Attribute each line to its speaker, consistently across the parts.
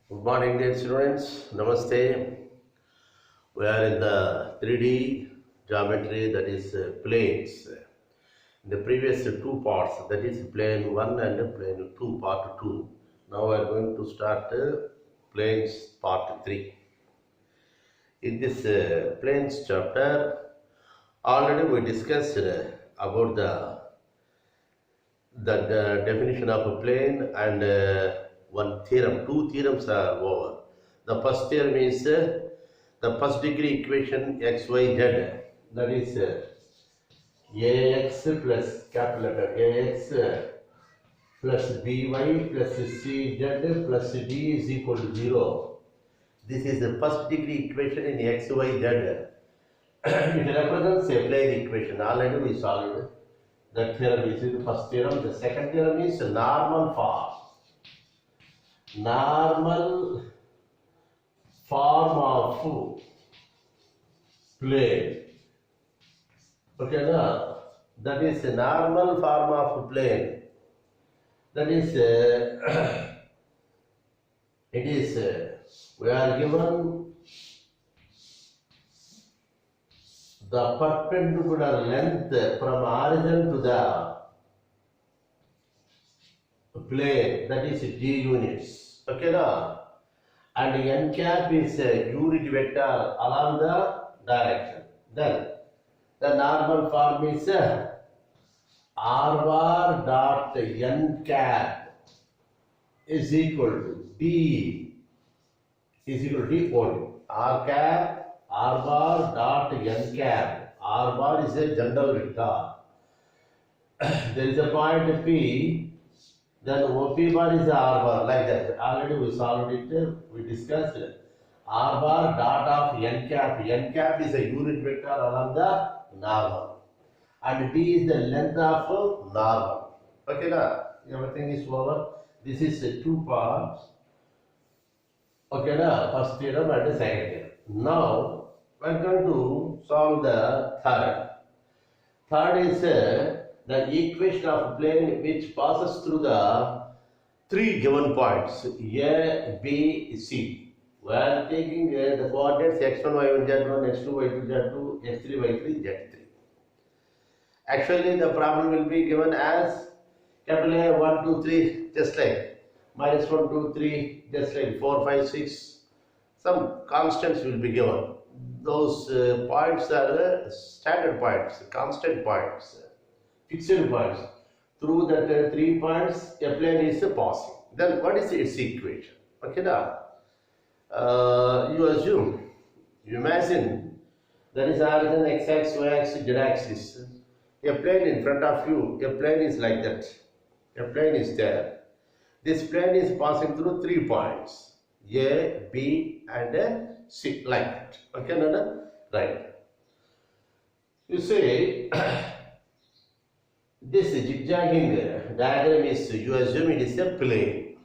Speaker 1: Good morning, dear students. Namaste. We are in the 3D geometry, that is planes. In the previous two parts, that is plane 1 and plane 2, part 2. Now we are going to start planes part 3. In this planes chapter, already we discussed about the definition of a plane and one theorem. Two theorems are over. The first theorem is the first degree equation xyz, that is ax plus capital letter ax plus by plus cz plus d is equal to 0. This is the first degree equation in xyz. It represents a plane equation. Already we solved it. That theorem is the first theorem. The second theorem is normal form. Normal form of plane. Okay, no? That is a normal form of plane. That is, it is, we are given the perpendicular length from origin to the plane, that is d units. Okay, no? And n cap is a unit vector along the direction. Then the normal form is r bar dot n cap is equal to d only. R cap, r bar dot n cap. R bar is a general vector. There is a point P. Then OP bar is a R bar, like that. Already we solved it, we discussed it. R bar dot of n cap. N cap is a unit vector along the normal. And D is the length of normal. Okay, now everything is over. This is the two parts. Okay, now first theorem and the second theorem. Now we are going to solve the third. Third is the equation of plane which passes through the three given points A, B, C. We are taking the coordinates x1, y1, z1, x2, y2, z2, x3, y3, z3. Actually, the problem will be given as capital A 1, 2, 3, just like minus 1, 2, 3, just like 4, 5, 6. Some constants will be given. Those points are standard points, constant points, fixed points. Through that 3 points, a plane is passing. Then what is its equation? Okay, now you assume, you imagine there is origin x-axis, y-axis, z-axis. A plane in front of you, a plane is like that. A plane is there. This plane is passing through 3 points, A, B and C, like that. Okay, no? Right. You see, this zigzagging diagram is, you assume it is a plane.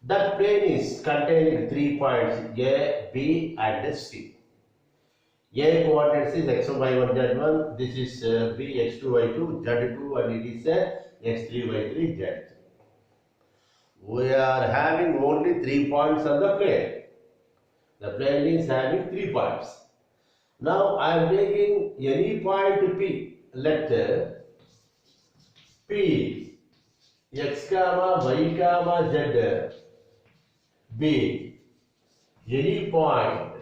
Speaker 1: That plane is containing 3 points A, B and C. A coordinates is x1, y1, z1. This is B, x2, y2, z2 and it is x3, y3, z3. We are having only 3 points on the plane. The plane is having 3 points. Now I am taking any point P. Let P x comma y comma z be any point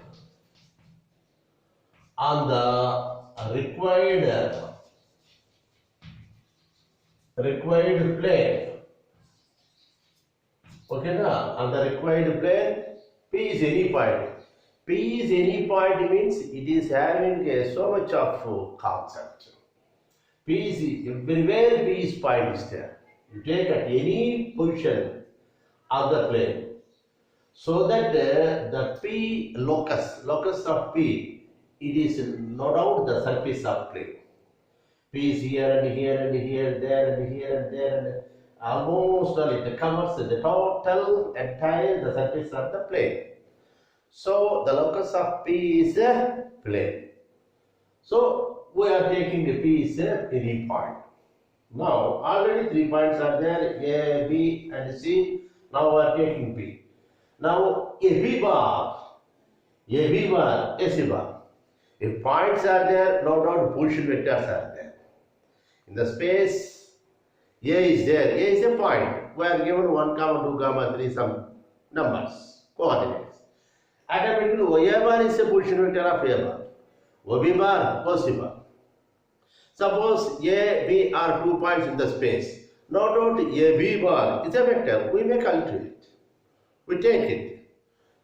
Speaker 1: on the required plane. Okay, now on the required plane, P is any point. P is any point means it is having so much of concept. P is everywhere P is point is there. You take at any position on the plane, so that the P locus of P, it is no doubt the surface of plane. P is here and here and here, there and here and there, and almost all it covers the total entire the surface of the plane. So the locus of P is a plane. So we are taking the P is any point. Now already 3 points are there, A, B and C. Now we are taking P. Now a B bar, a C bar. If points are there, no doubt position vectors are there. In the space, A is there. A is a point. We are given 1, 2, 3 some numbers, coordinates. Automatically, A bar is a position vector of A bar. OB bar, OC bar. Suppose A, B are 2 points in the space. No doubt A, B bar is a vector. We may calculate. We take it.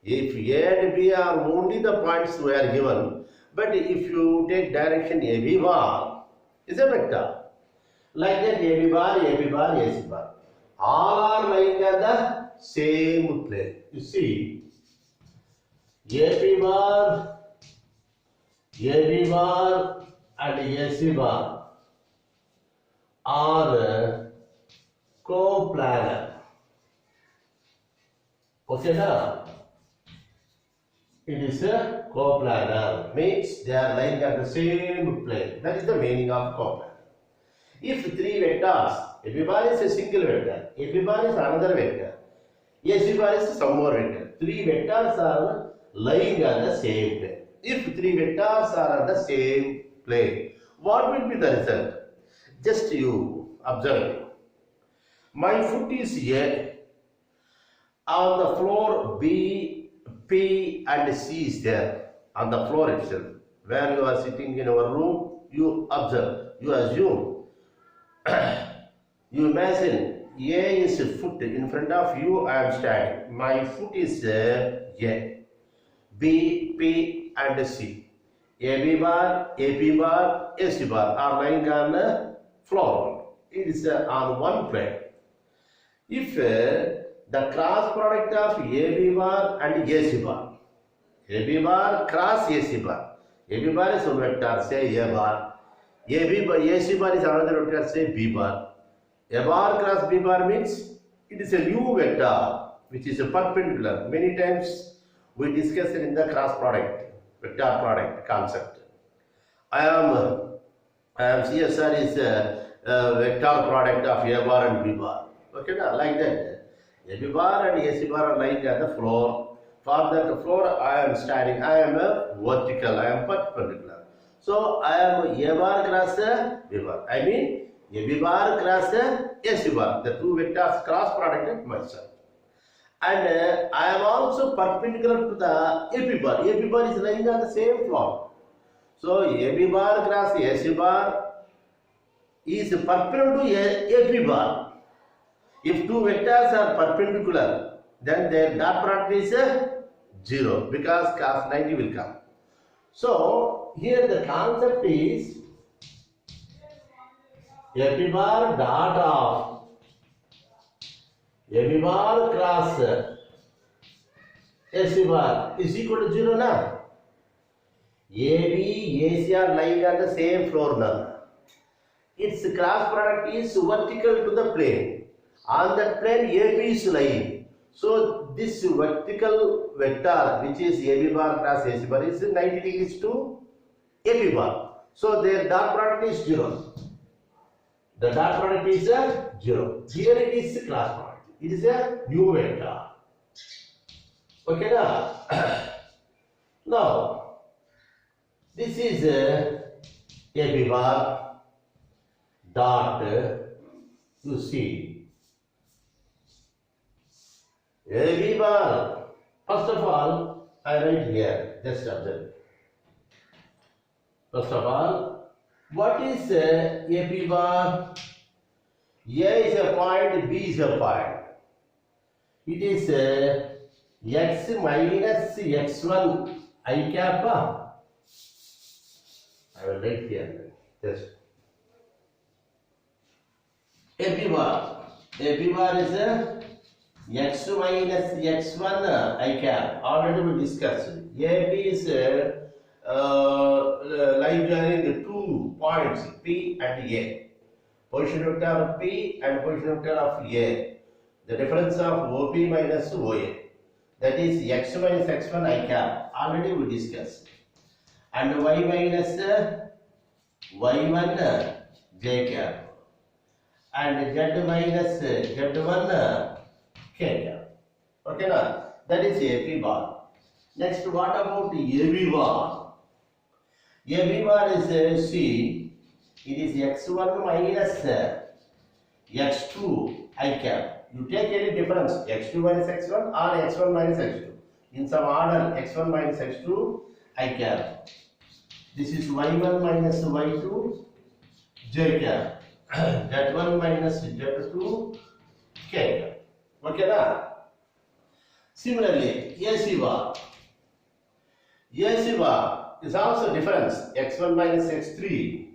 Speaker 1: If A and B are only the points we are given, but if you take direction AB bar is a vector. Like that AB bar, AC bar. All are lying on the same plane. You see, AB bar and AC bar are coplanar. Okay, now? It is a coplanar, means they are lying on the same plane. That is the meaning of coplanar. If 3 vectors, AB bar is a single vector, AB bar is another vector, AC bar is some more vector. 3 vectors are lying on the same plane. If 3 vectors are on the same plane, what will be the result? Just you observe. My foot is A, on the floor B, P and C is there on the floor itself. Where you are sitting in our room, you observe, you assume, you imagine A is a foot in front of you, I am standing. My foot is A, B, P and C. AB bar, AP bar, AC bar are lying on the floor. It is on one plane. If the cross product of AB bar and AC bar, AB bar cross AC bar, AB bar is one vector, say A bar, AB bar, AC bar is another vector, say B bar. A bar cross B bar means it is a new vector which is a perpendicular. Many times we discussed in the cross product, vector product concept. I am CSR is a vector product of A bar and B bar. Okay, like that. AB bar and AC bar are lying on the floor. For that floor, I am standing. I am a vertical. I am perpendicular. So I am A bar cross B bar. I mean AB bar cross AC bar. The two vectors cross product of myself. And I am also perpendicular to the AP bar. AP bar is lying on the same floor. So AB bar cross AC bar is perpendicular to AP bar. If two vectors are perpendicular, then their dot product is 0 because cos 90 will come. So here the concept is AP bar dot of AB bar cross AC bar is equal to 0 now. AB, AC are lying on the same floor now. Its cross product is vertical to the plane. On that plane, AB is lying. So this vertical vector, which is AB bar cross AC bar, is 90 degrees to AP bar. So their dot product is 0. The dot product is 0. Here it is cross product. It is a new vector. Okay, now. Now, this is AB bar dot, you see. AB bar, first of all, I write here, just observe. First of all, what is AB bar? A is a point, B is a point. It is x minus x1 I cap. I will write here, just. AB bar. AB bar is x minus x1 I cap. Already we discussed. AB is lying behind 2 points P and A. Position vector of P and position vector of A. The difference of OP minus OA. That is x minus x1 I cap. Already we discussed. And y minus y1 j cap. And z minus z1 k cap. Okay, now That is AP bar. Next, what about AB bar? AB bar is C. It is x1 minus x2 I cap. You take any difference, x2 minus x1 or x1 minus x2. In some order, x1 minus x2 I cap. This is y1 minus y2 j cap. z1 minus z2 k cap. Okay na? Similarly, AC bar. AC bar is also difference, x1 minus x3,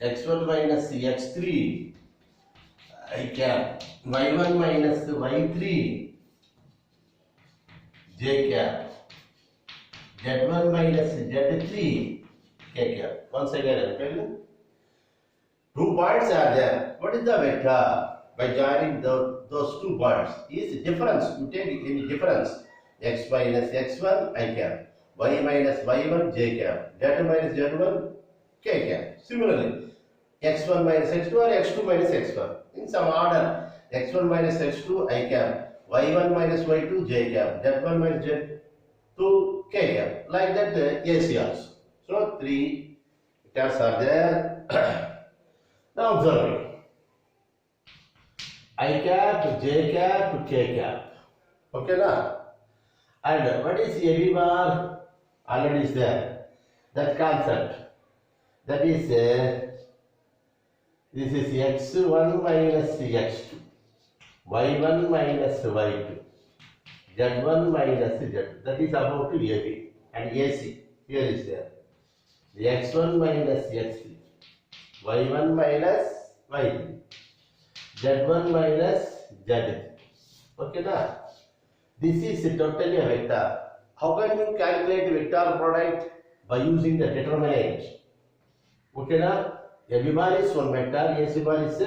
Speaker 1: x1 minus x3 I cap, y1 minus y3 j cap, z1 minus z3 k cap. Once again, I tell you, 2 points are there. What is the vector? By joining those 2 points is difference. You take any difference, x minus x1 I cap, y minus y1 j cap, z minus z1 k cap. Similarly, x1 minus x2 or x2 minus x1. In some order, x1 minus x2 I cap, y1 minus y2 j cap, z1 minus z2 k cap. Like that AC also. So 3 vectors are there. Now observe. I cap, j cap, k cap. Okay na? And what is AB bar? Already is there. That concept. That is this is x1 minus x2, y1 minus y2, z1 minus z2. That is about AB and AC. Here is there. The x1 minus x3, y1 minus y3, z1 minus z3. Okay na? This is totally a vector. How can you calculate vector product? By using the determinant. Okay na? AB bar is one vector, AC bar is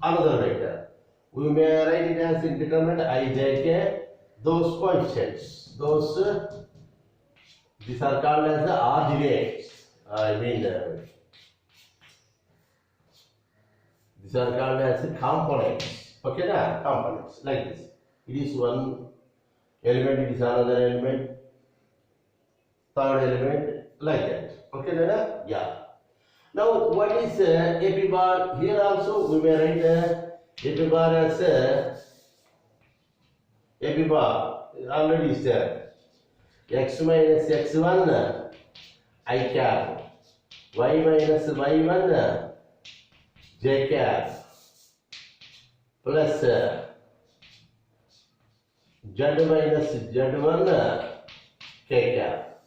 Speaker 1: another vector. We may write it as in determinant I, j, k. Those coefficients, these are called as the ordinates. These are called as components. Okay na? Components like this. It is one element, it is another element, third element, like that. Okay na? Yeah. Now what is AB bar? Here also we may write AB bar as AB bar already is there. X minus x1 I cap, y minus y1 j cap, plus z minus z1 k cap.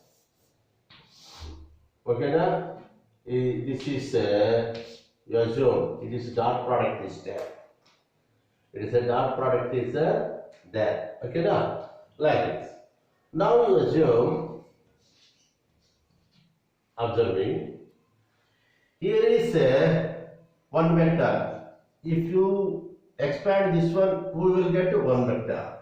Speaker 1: Okay na? This is you assume it is dot product is there. It is a dot product is there. Okay now, like this. Now you assume, observing, here is one vector. If you expand this one, we will get one vector.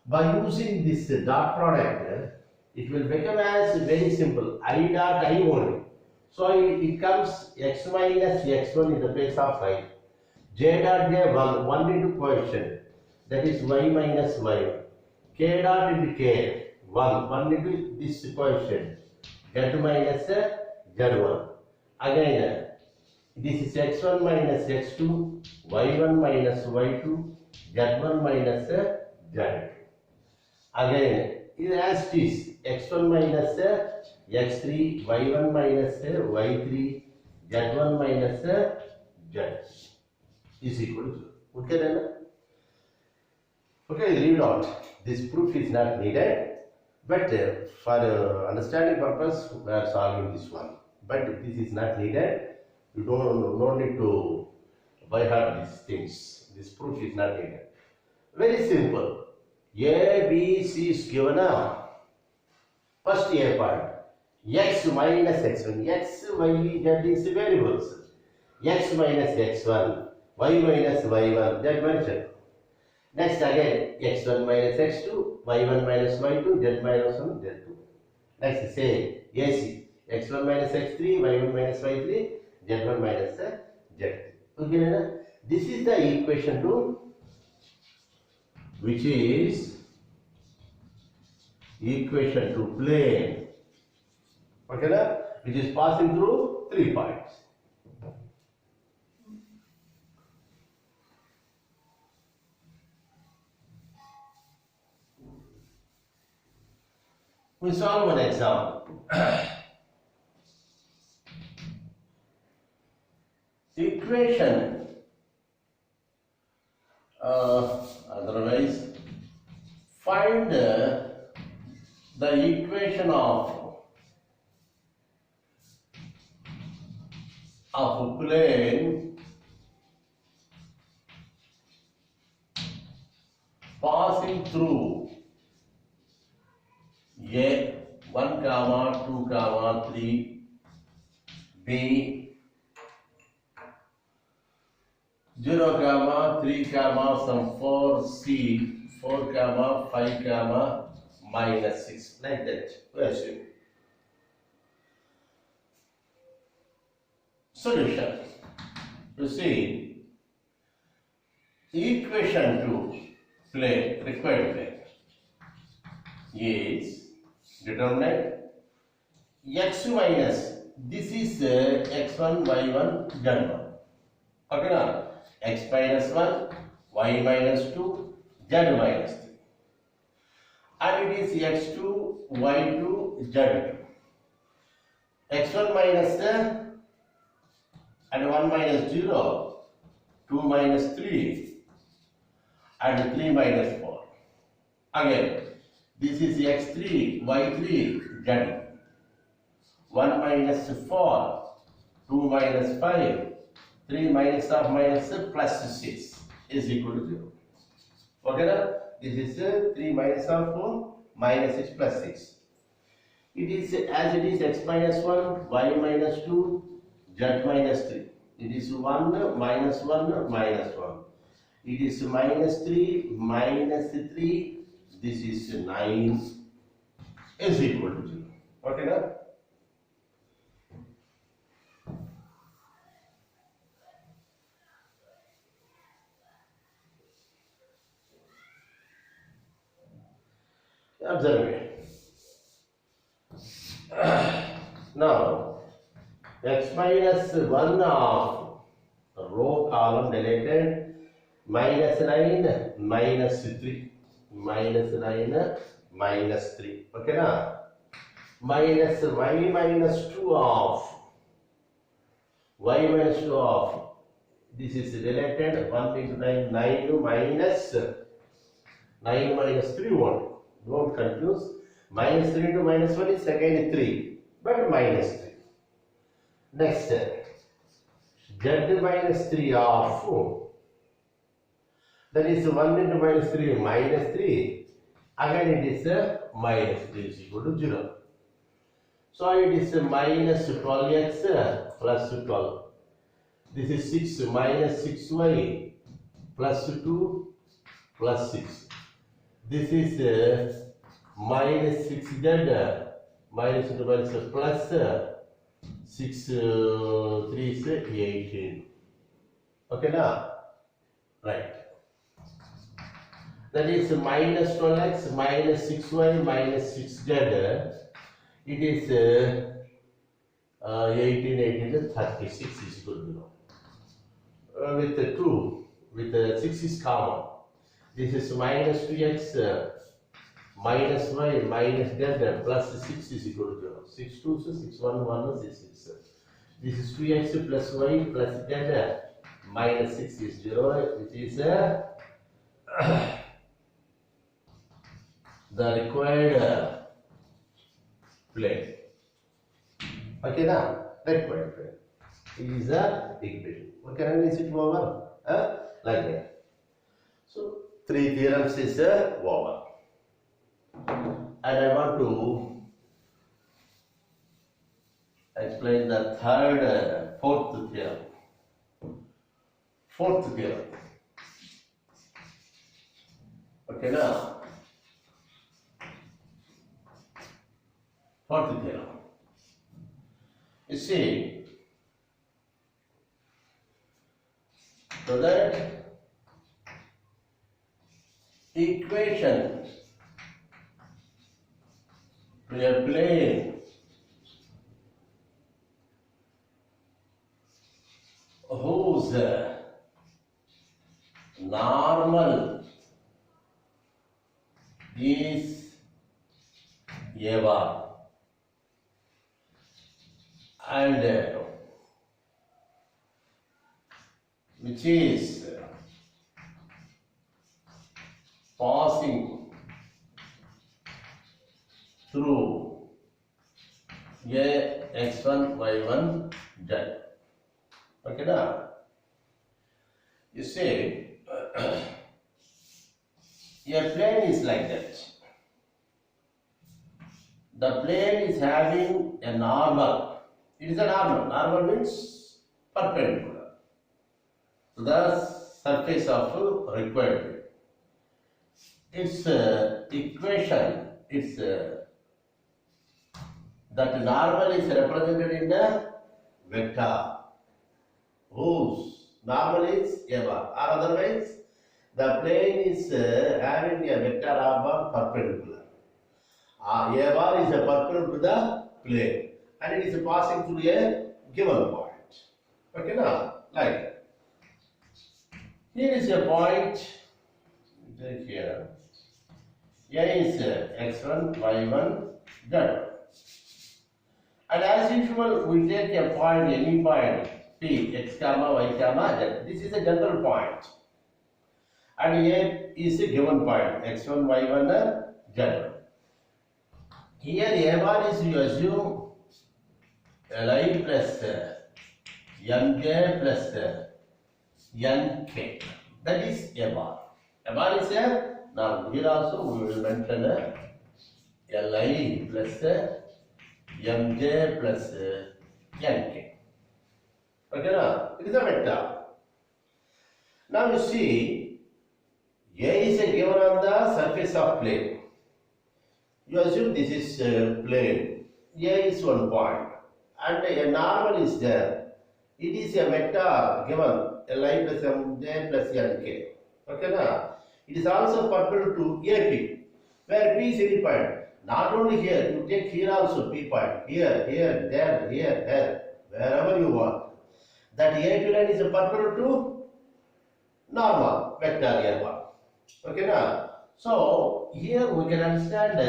Speaker 1: By using this dot product, it will become as very simple, I dot I only. So it comes x minus x1 in the place of I. J dot j 1 into coefficient, that is y minus y1. K dot into k 1 into this coefficient, z minus z1. Again, this is x1 minus x2, y1 minus y2, z1 minus z2. Again, it has this x1 minus x3, y1 minus y3, z1 minus z is equal to 0. Okay then? Okay, read out. This proof is not needed, but for understanding purpose, we are solving this one. But this is not needed. You don't need to by heart these things. This proof is not needed. Very simple. A, B, C is given now. First A part. X minus x1. X, y, z is variables. X minus x1. Y minus y1. Z minus z. Next again. X1 minus x2. Y1 minus y2. Z minus 1. Z2. Next say AC. X1 minus x3. Y1 minus y3. Z1 minus z3. Okay, this is the equation 2, which is equation to plane, okay, na? Which is passing through 3 points. We solve one example. Equation, otherwise, find the equation of a plane passing through A 1, 2, 3, B 0, 3, some 4, C 4, 5, -6, like that. We assume. Solution. You see, equation to plane, required plane is determined x minus, this is x1, y1, z1. Okay, now x minus 1, y minus 2, z minus 3. And it is x2, y2, z2. x1 minus and 1 minus 0, 2 minus 3, and 3 minus 4. Again, this is x3, y3, z. 1 minus 4, 2 minus 5, 3 minus of minus plus 6 is equal to 0. Okay, now? This is 3 minus of 4 minus 6 plus 6. It is as it is x minus 1, y minus 2, z minus 3. It is 1 minus 1 minus 1. It is minus 3 minus 3. This is 9 is equal to 0. Okay, now? Observe it. Now, x minus 1 of row column deleted, minus 9 minus 3, minus 9 minus 3. Okay, now? Minus y minus 2 of this is deleted, 1 into 9, 9 minus 9 minus 3 1. Don't confuse. Minus 3 into minus 1 is again 3, but minus 3. Next, z minus 3 of 4. That is 1 into minus 3 minus 3. Again it is minus 3 is equal to 0. So it is minus 12x plus 12. This is 6 minus 6y plus 2 plus 6. This is minus 6z minus 2 minus plus 6 3 is 18. Okay, now? Right. That is minus 12x minus 6y minus 6z. It is 18, 18 36 is equal to 0. With 2, with 6 is common. This is minus 2x minus y minus z plus 6 is equal to 0. 6 2 is 6 1 1 is 6. This is 2x plus y plus z minus 6 is 0, which is the required plane. Okay, now required plane. It is a equation. Okay, now is it over? Like that. So 3 theorems is over. And I want to explain the fourth theorem. Fourth theorem. Okay, now fourth theorem. You see, so that equation a plane whose normal is a bar and which is passing through a x1 y1 z. Okay, now you say a plane is like that. The plane is having a normal. It is a normal. Normal means perpendicular to the surface of required plane. Its equation, that normal is represented in the vector whose normal is a bar, or otherwise the plane is having a vector r bar perpendicular. A bar is a perpendicular to the plane and it is passing through a given point. Okay, now like here is a point. Take here. A is x1, y1, z1. And as usual, we take a point, any point, P, x comma, y comma, z. This is a general point. And A is a given point, x1, y1, z1. Here A bar is, you assume, Li plus mj plus nk. That is A bar. A bar is a, now here also we will mention Li plus mj plus nk. Okay, now it is a vector. Now you see, A is a given on the surface of plane. You assume this is plane. A is one point and a normal is there. It is a vector given Li plus mj plus nk. Okay, now it is also perpendicular to AP, where P is any point. Not only here, you take here also P point. Here, here, there, here, there, wherever you want. That AP line is perpendicular to normal vector A bar. Okay, now so here we can understand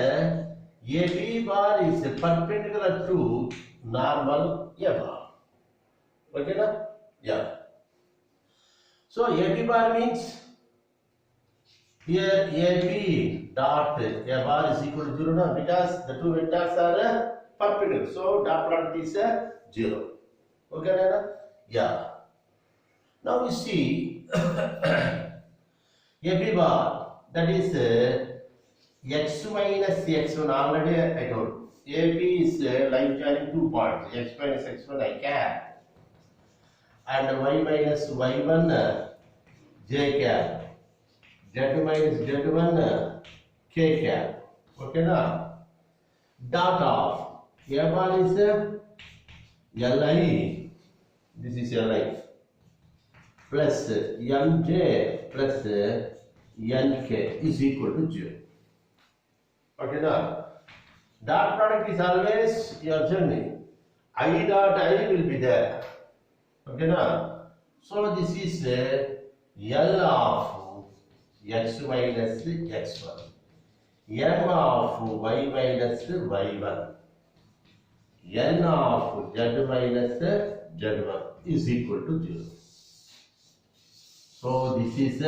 Speaker 1: AP bar is perpendicular to normal A bar. Okay, now yeah. So AP bar means here AP dot A bar is equal to 0 now, because the two vectors are perpendicular. So dot product is 0. Okay, Nana? Yeah. Now we see AP bar, that is x minus x1. Already I told. AP is like joining 2 points, x minus x1 I cap, and y minus y1 j cap. Z minus Z1 K cap. Okay, now dot of A bar is Li, this is Li, plus Mj plus Nk is equal to 0. Okay, now dot product is always your journey. I dot I will be there. Okay, now so this is L of x minus x1, m of y minus y1, n of z minus z1 is equal to 0. So this is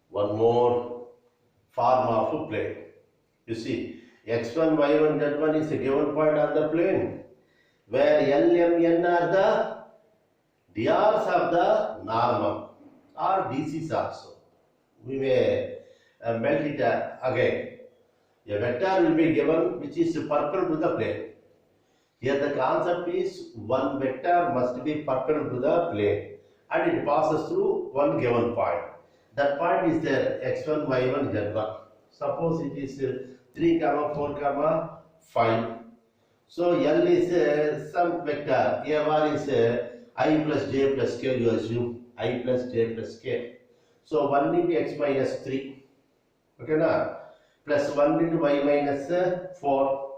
Speaker 1: one more form of a plane. You see, x1, y1, z1 is a given point on the plane, where L, M, N are the drs of the normal or DCs also. We may melt it again. A vector will be given which is perpendicular to the plane. Here the concept is one vector must be perpendicular to the plane and it passes through one given point. That point is there, x1, y1, z1. Suppose it is 3, 4, 5. So L is some vector. A bar is I plus j plus k, you assume I plus j plus k. So 1 into x minus 3, okay na, plus 1 into y minus 4,